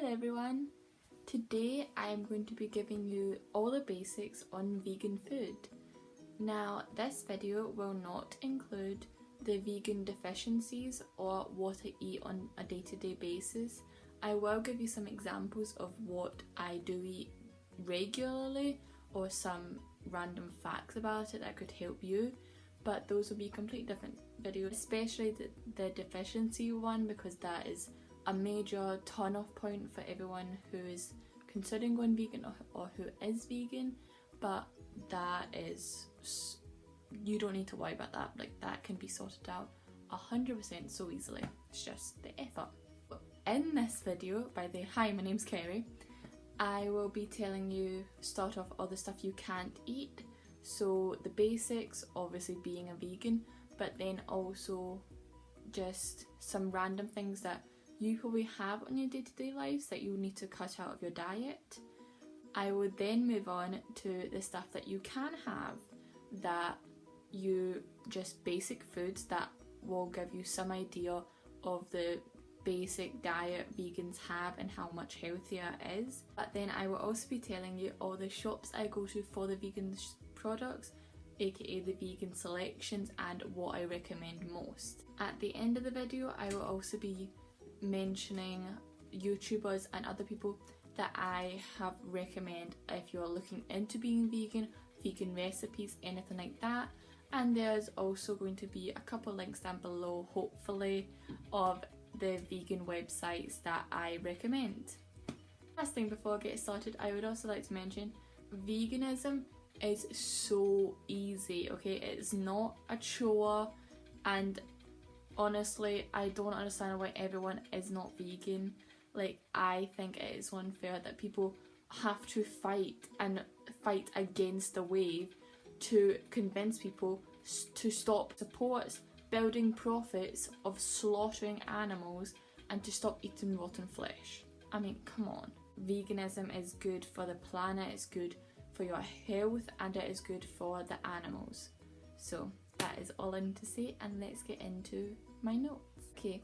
Hello everyone! Today I am going to be giving you all the basics on vegan food. Now this video will not include the vegan deficiencies or what I eat on a day-to-day basis. I will give you some examples of what I do eat regularly or some random facts about it that could help you, but those will be completely different videos, especially the deficiency one, because that is a major turn-off point for everyone who is considering going vegan or who is vegan. But that is, you don't need to worry about that. Like, that can be sorted out 100% so easily. It's just the effort. In this video, hi, my name's Kerry, I will be telling you, start off all the stuff you can't eat. So the basics, obviously being a vegan, but then also just some random things that you probably have on your day-to-day lives that you need to cut out of your diet. I would then move on to the stuff that you can have, that just basic foods that will give you some idea of the basic diet vegans have and how much healthier it is. But then I will also be telling you all the shops I go to for the vegan products, aka the vegan selections, and what I recommend most. At the end of the video I will also be mentioning YouTubers and other people that I have recommend if you're looking into being vegan, vegan recipes, anything like that. And there's also going to be a couple links down below, hopefully, of the vegan websites that I recommend. Last thing before I get started, I would also like to mention veganism is so easy, okay? It's not a chore, and honestly, I don't understand why everyone is not vegan. Like, I think it is unfair that people have to fight against the wave to convince people to stop supports building profits of slaughtering animals and to stop eating rotten flesh. I mean, come on. Veganism is good for the planet, it's good for your health, and it is good for the animals. So that is all I need to say, and let's get into my notes. Okay,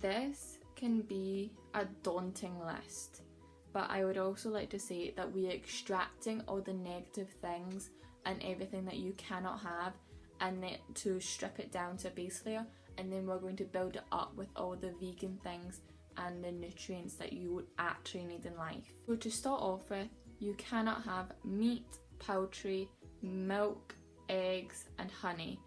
this can be a daunting list, but I would also like to say that we are extracting all the negative things and everything that you cannot have, and then to strip it down to a base layer, and then we're going to build it up with all the vegan things and the nutrients that you would actually need in life. So to start off with, you cannot have meat, poultry, milk, eggs and honey.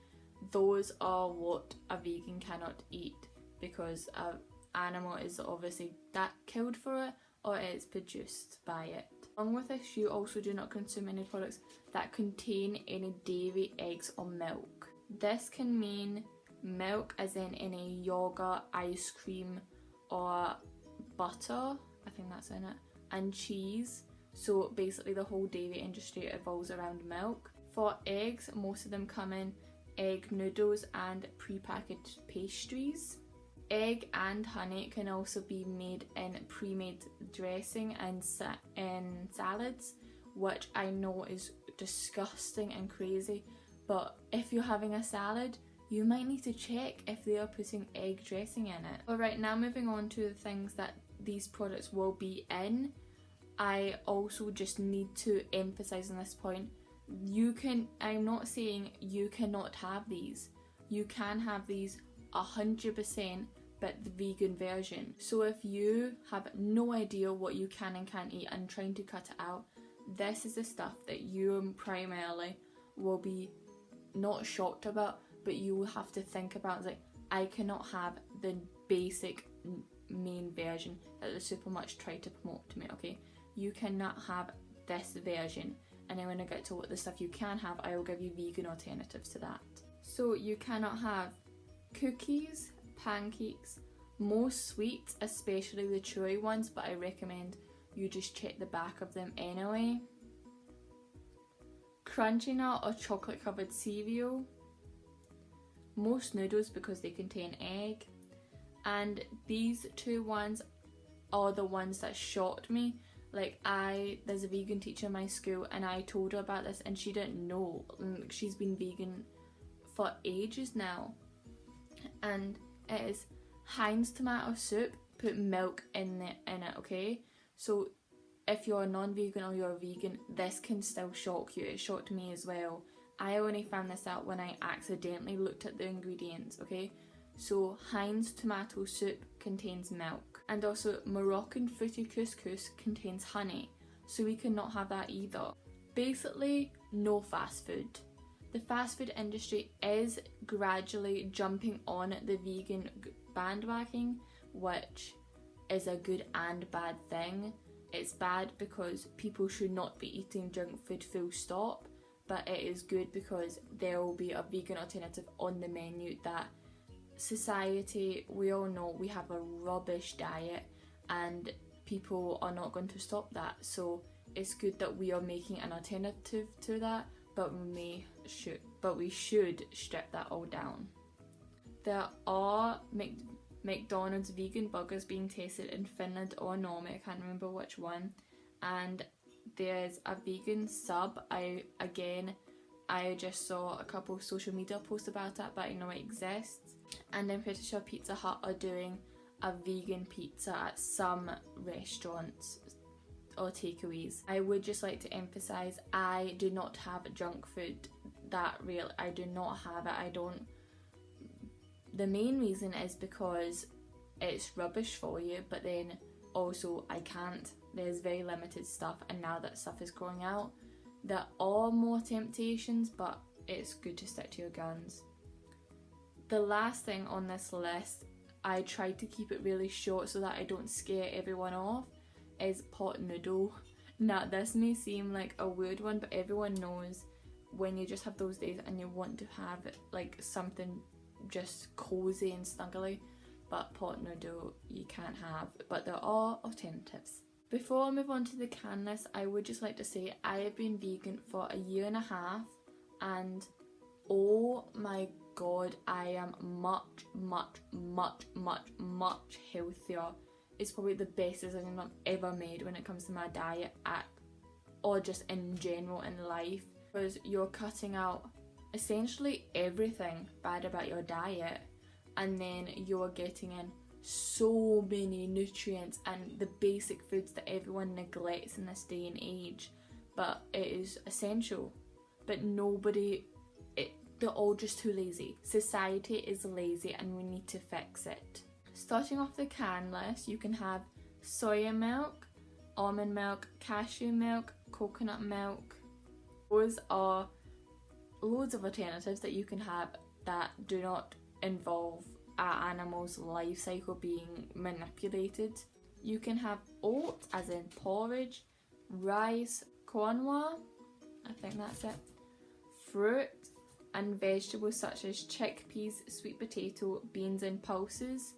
Those are what a vegan cannot eat, because an animal is obviously that killed for it or it's produced by it. Along with this, you also do not consume any products that contain any dairy, eggs or milk. This can mean milk as in any yogurt, ice cream or butter, I think that's in it, and cheese. So basically the whole dairy industry revolves around milk. For eggs, most of them come in egg noodles and pre-packaged pastries. Egg and honey can also be made in pre-made dressing and in salads, which I know is disgusting and crazy, but if you're having a salad, you might need to check if they are putting egg dressing in it. Alright, now moving on to the things that these products will be in. I also just need to emphasize on this point, I'm not saying you cannot have these. You can have these 100%, but the vegan version. So if you have no idea what you can and can't eat and trying to cut it out, this is the stuff that you primarily will be not shocked about, but you will have to think about. Like, I cannot have the basic main version that the supermarkets try to promote to me, okay? You cannot have this version, and then when I get to what the stuff you can have, I will give you vegan alternatives to that. So you cannot have cookies, pancakes, most sweets, especially the chewy ones, but I recommend you just check the back of them anyway. Crunchy nut or chocolate covered cereal, most noodles because they contain egg, and these two ones are the ones that shocked me. Like, there's a vegan teacher in my school and I told her about this and she didn't know. She's been vegan for ages now, and it is Heinz tomato soup, put milk in it, okay? So if you're non-vegan or you're vegan, this can still shock you. It shocked me as well. I only found this out when I accidentally looked at the ingredients, okay? So Heinz tomato soup contains milk, and also Moroccan fruity couscous contains honey, so we cannot have that either. Basically, no fast food. The fast food industry is gradually jumping on the vegan bandwagon, which is a good and bad thing. It's bad because people should not be eating junk food full stop, but it is good because there will be a vegan alternative on the menu that society, we all know we have a rubbish diet and people are not going to stop that. So it's good that we are making an alternative to that, but we should strip that all down. There are McDonald's vegan burgers being tested in Finland or Norway, I can't remember which one, and there's a vegan sub. I just saw a couple of social media posts about it, but I know it exists, and I'm pretty sure Pizza Hut are doing a vegan pizza at some restaurants or takeaways. I would just like to emphasize, I do not have junk food I do not have it. The main reason is because it's rubbish for you, but then also I can't. There's very limited stuff, and now that stuff is growing out, there are more temptations, but it's good to stick to your guns. The last thing on this list, I tried to keep it really short so that I don't scare everyone off, is pot noodle. Now this may seem like a weird one, but everyone knows when you just have those days and you want to have like something just cozy and snuggly, but pot noodle you can't have, but there are alternatives. Before I move on to the can list, I would just like to say I have been vegan for a year and a half, and oh my god, I am much healthier. It's probably the best decision I've ever made when it comes to my diet or just in general in life, because you're cutting out essentially everything bad about your diet, and then you're getting in so many nutrients and the basic foods that everyone neglects in this day and age, but it is essential. But they're all just too lazy. Society is lazy and we need to fix it. Starting off the can list, you can have soya milk, almond milk, cashew milk, coconut milk. Those are loads of alternatives that you can have that do not involve an animal's life cycle being manipulated. You can have oats, as in porridge, rice, quinoa, I think that's it, fruit, and vegetables such as chickpeas, sweet potato, beans and pulses.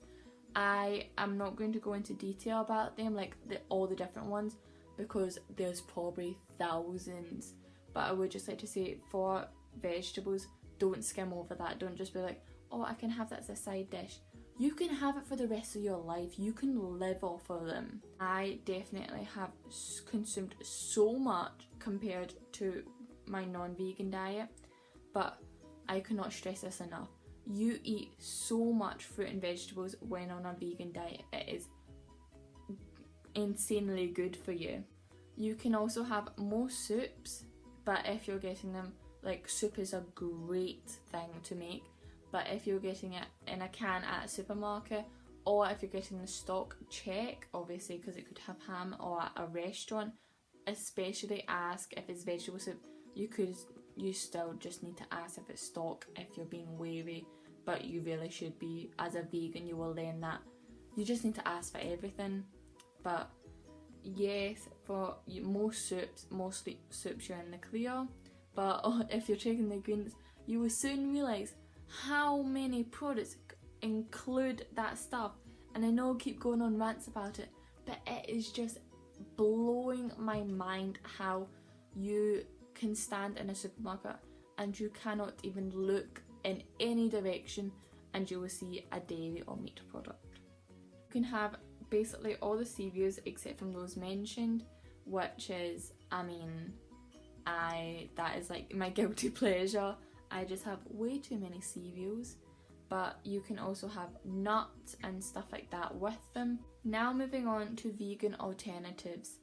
I am not going to go into detail about them, like all the different ones, because there's probably thousands, but I would just like to say, for vegetables, don't skim over that. Don't just be like, oh, I can have that as a side dish. You can have it for the rest of your life. You can live off of them. I definitely have consumed so much compared to my non-vegan diet, but I cannot stress this enough. You eat so much fruit and vegetables when on a vegan diet. It is insanely good for you. You can also have more soups, but if you're getting them, like, soup is a great thing to make, but if you're getting it in a can at a supermarket, or if you're getting the stock, check, obviously, because it could have ham, or at a restaurant, especially ask if it's vegetable soup. You still just need to ask if it's stock if you're being wary, but you really should be. As a vegan, you will learn that you just need to ask for everything. But yes, for most soups you're in the clear, but if you're checking the ingredients, you will soon realise how many products include that stuff. And I know I keep going on rants about it, but it is just blowing my mind how you can stand in a supermarket and you cannot even look in any direction and you will see a dairy or meat product. You can have basically all the sea views except from those mentioned, which is, that is like my guilty pleasure. I just have way too many sea views, but you can also have nuts and stuff like that with them. Now moving on to vegan alternatives.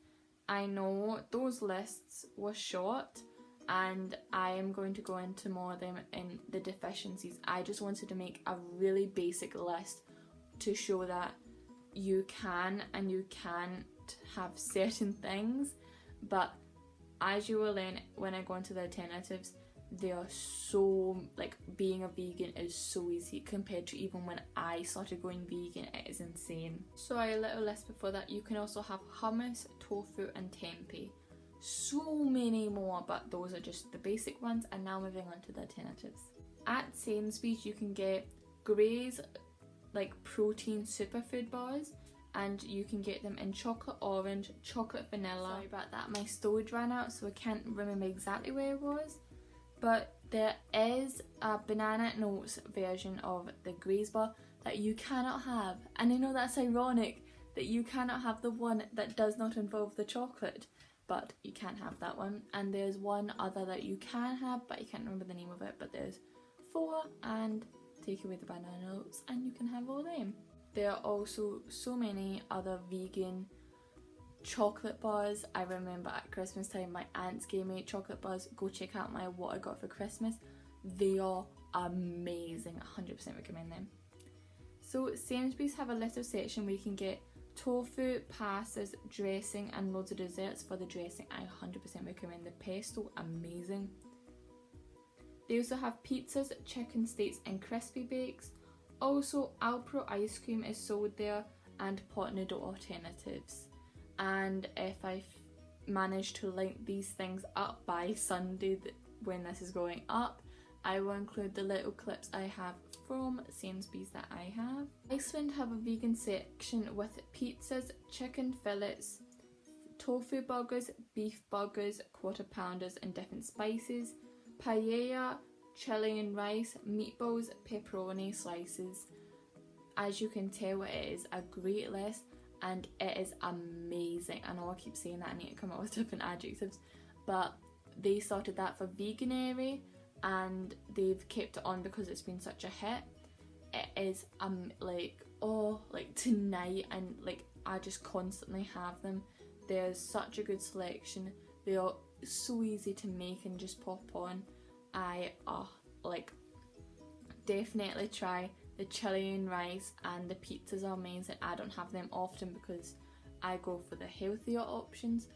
I know those lists were short and I am going to go into more of them in the deficiencies. I just wanted to make a really basic list to show that you can and you can't have certain things, but as you will learn when I go into the alternatives, they are so, like, being a vegan is so easy compared to even when I started going vegan. It is insane. So a little list before that, you can also have hummus, tofu and tempeh. So many more, but those are just the basic ones. And now moving on to the alternatives. At Sainsbury's you can get Grey's like protein superfood bars, and you can get them in chocolate orange, chocolate vanilla. Sorry about that, my storage ran out so I can't remember exactly where it was. But there is a banana notes version of the Grey's bar that you cannot have. And I know that's ironic that you cannot have the one that does not involve the chocolate, but you can't have that one. And there's one other that you can have, but I can't remember the name of it, but there's 4, and take away the banana notes and you can have all them. There are also so many other vegan chocolate bars. I remember at Christmas time my aunts gave me chocolate bars. Go check out my what I got for Christmas. They are amazing. 100% recommend them. So Sainsbury's have a little section where you can get tofu, pastas, dressing and loads of desserts. For the dressing I 100% recommend the pesto, amazing. They also have pizzas, chicken steaks and crispy bakes. Also Alpro ice cream is sold there, and pot noodle alternatives. And if I manage to link these things up by Sunday when this is going up, I will include the little clips I have from Sainsbury's that I have. Iceland have a vegan section with pizzas, chicken fillets, tofu burgers, beef burgers, quarter pounders and different spices, paella, Chilean rice, meatballs, pepperoni slices. As you can tell, it is a great list and it is amazing. I know I keep saying that, I need to come up with different adjectives, but they started that for Veganuary and they've kept it on because it's been such a hit. It is like tonight, and like I just constantly have them. There's such a good selection. They are so easy to make and just pop on. I definitely try the Chilean rice, and the pizzas are amazing. I don't have them often because I go for the healthier options,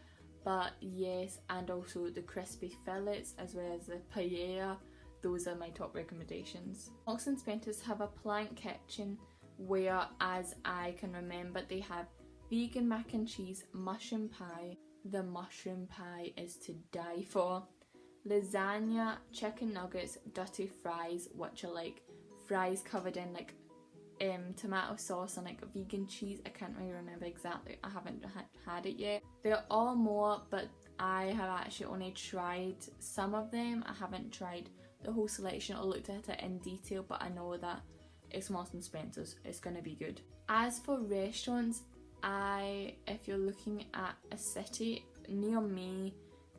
but yes, and also the crispy fillets as well as the paella. Those are my top recommendations. Marks and Spencer's have a plant kitchen where, as I can remember, they have vegan mac and cheese, mushroom pie. The mushroom pie is to die for. Lasagna, chicken nuggets, dirty fries, which are like fries covered in like tomato sauce and like vegan cheese. I can't really remember exactly, I haven't had it yet. There are more, but I have actually only tried some of them. I haven't tried the whole selection or looked at it in detail, but I know that it's Marks and Spencer's, it's gonna be good. As for restaurants, if you're looking at a city near me,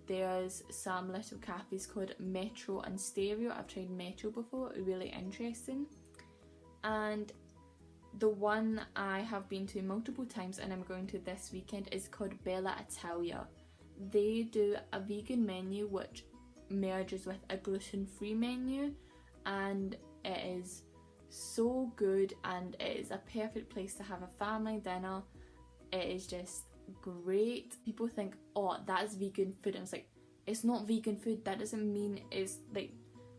there's some little cafes called Metro and Stereo. I've tried Metro before, really interesting. And the one I have been to multiple times and I'm going to this weekend is called Bella Italia. They do a vegan menu which merges with a gluten-free menu, and it is so good and it is a perfect place to have a family dinner. It is just great. People think, oh, that's vegan food, and it's like, it's not vegan food. That doesn't mean it's like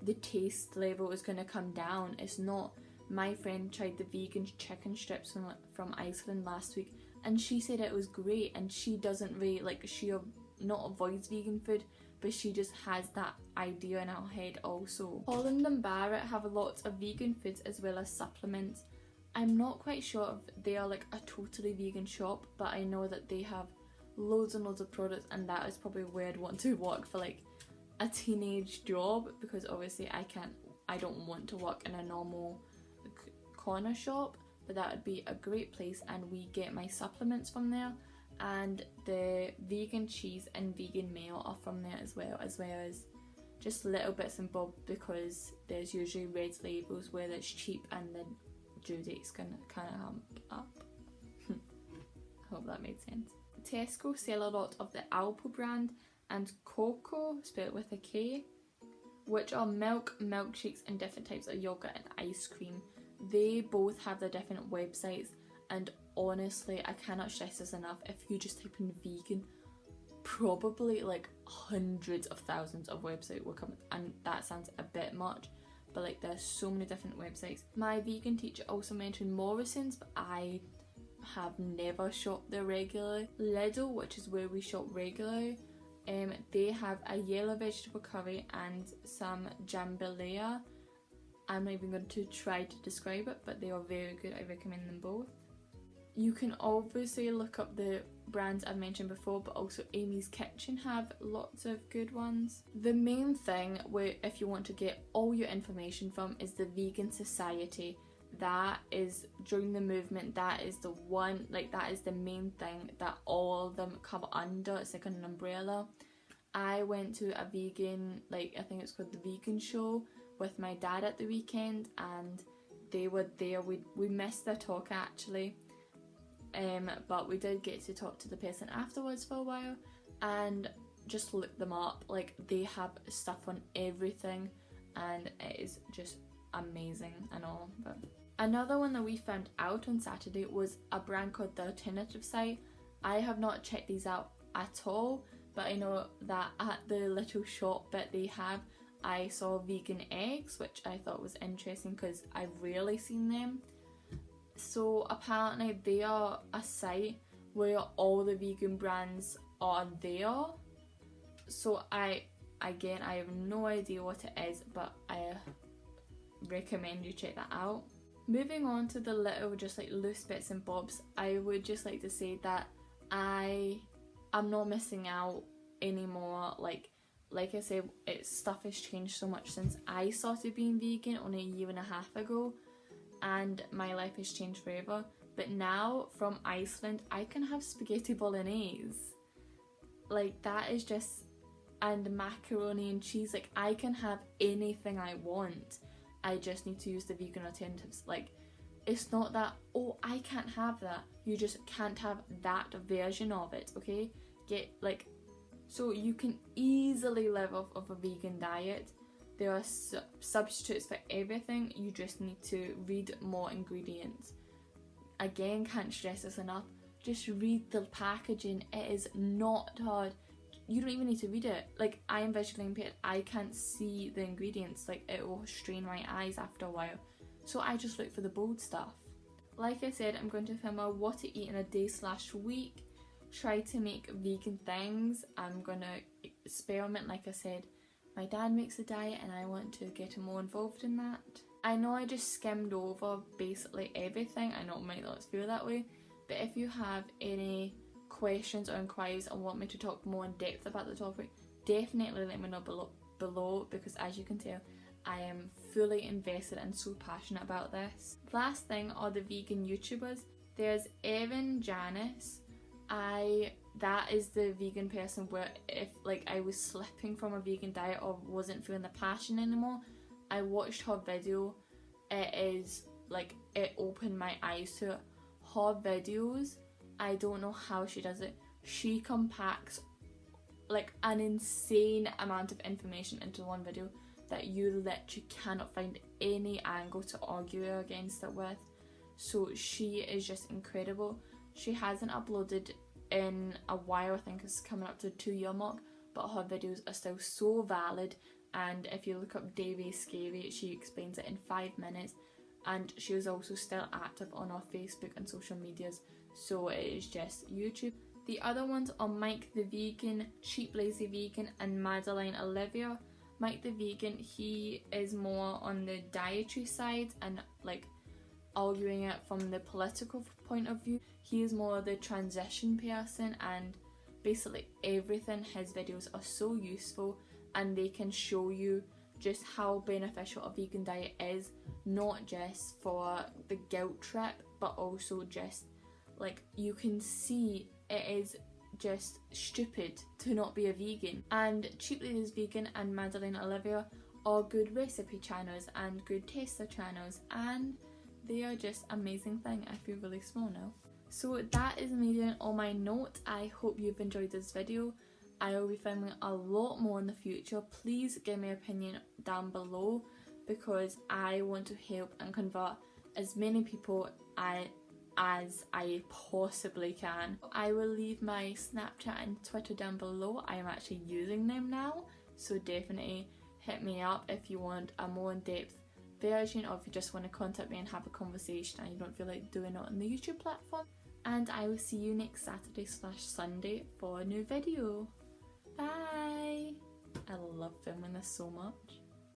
the taste level is going to come down. It's not. My friend tried the vegan chicken strips from Iceland last week and she said it was great, and she doesn't really like, she not avoids vegan food, but she just has that idea in her head also. Holland and Barrett have lots of vegan foods as well as supplements. I'm not quite sure if they are like a totally vegan shop, but I know that they have loads and loads of products, and that is probably where I'd want to work for like a teenage job, because obviously I don't want to work in a normal corner shop, but that would be a great place. And we get my supplements from there, and the vegan cheese and vegan meal are from there as well as just little bits and bobs, because there's usually red labels where it's cheap and the due date's gonna kind of hump up. I hope that made sense. Tesco sell a lot of the Alpo brand and Cocoa, spelled with a K, which are milk, milkshakes and different types of yogurt and ice cream. They both have their different websites, and honestly I cannot stress this enough, if you just type in vegan, probably like hundreds of thousands of websites will come, and that sounds a bit much, but like there's so many different websites. My vegan teacher also mentioned Morrison's, but I have never shopped there regularly. Lidl, which is where we shop regularly, they have a yellow vegetable curry and some jambalaya. I'm not even going to try to describe it, but they are very good. I recommend them both. You can obviously look up the brands I've mentioned before, but also Amy's Kitchen have lots of good ones. The main thing where if you want to get all your information from is the Vegan Society. That is, during the movement, that is the one, like that is the main thing that all of them come under. It's like an umbrella. I went to a vegan, like I think it's called the Vegan Show, with my dad at the weekend, and they were there. We missed their talk actually, but we did get to talk to the person afterwards for a while and just look them up. Like they have stuff on everything and it is just amazing and all. But another one that we found out on Saturday was a brand called The Alternative Site. I have not checked these out at all, but I know that at the little shop that they have, I saw vegan eggs, which I thought was interesting because I've rarely seen them. So apparently they are a site where all the vegan brands are there. So I have no idea what it is, but I recommend you check that out. Moving on to the little just like loose bits and bobs, I would just like to say that I'm not missing out anymore. Like I said, stuff has changed so much since I started being vegan only a year and a half ago, and my life has changed forever. But now from Iceland I can have spaghetti bolognese, like that is just, and macaroni and cheese. Like I can have anything I want. I just need to use the vegan alternatives. Like it's not that, oh, I can't have that. You just can't have that version of it, okay? So you can easily live off of a vegan diet. There are substitutes for everything. You just need to read more ingredients. Again, can't stress this enough. Just read the packaging. It is not hard. You don't even need to read it. Like, I am visually impaired. I can't see the ingredients. Like, it will strain my eyes after a while. So I just look for the bold stuff. Like I said, I'm going to film a what to eat in a day/week. Try to make vegan things. I'm going to experiment. Like I said, my dad makes a diet and I want to get more involved in that. I know I just skimmed over basically everything. I know it might not feel that way. But if you have any questions or inquiries and want me to talk more in depth about the topic, definitely let me know below, because as you can tell, I am fully invested and so passionate about this. Last thing are the vegan YouTubers. There's Evan Janice. That is the vegan person where if like I was slipping from a vegan diet or wasn't feeling the passion anymore, I watched her video. It is like, it opened my eyes to it. Her videos, I don't know how she does it. She compacts like an insane amount of information into one video that you literally cannot find any angle to argue against it with. So she is just incredible. She hasn't uploaded in a while. I think it's coming up to the 2-year mark, but her videos are still so valid. And if you look up Davy Scary, she explains it in 5 minutes. And she is also still active on our Facebook and social medias, so it is just YouTube. The other ones are Mike the Vegan, Cheap Lazy Vegan, and Madeline Olivia. Mike the Vegan, he is more on the dietary side and like arguing it from the political point of view. He is more the transition person, and basically everything, his videos are so useful and they can show you just how beneficial a vegan diet is, not just for the guilt trip, but also just like you can see it is just stupid to not be a vegan. And Cheaply is Vegan and Madeline Olivia are good recipe channels and good taster channels, and they are just amazing thing. I feel really small now. So that is amazing on my note. I hope you've enjoyed this video. I will be filming a lot more in the future. Please give me an opinion down below, because I want to help and convert as many people as I possibly can. I will leave my Snapchat and Twitter down below. I am actually using them now, so definitely hit me up if you want a more in-depth version, or if you just want to contact me and have a conversation and you don't feel like doing it on the YouTube platform. And I will see you next Saturday/Sunday for a new video. Bye! I love filming this so much.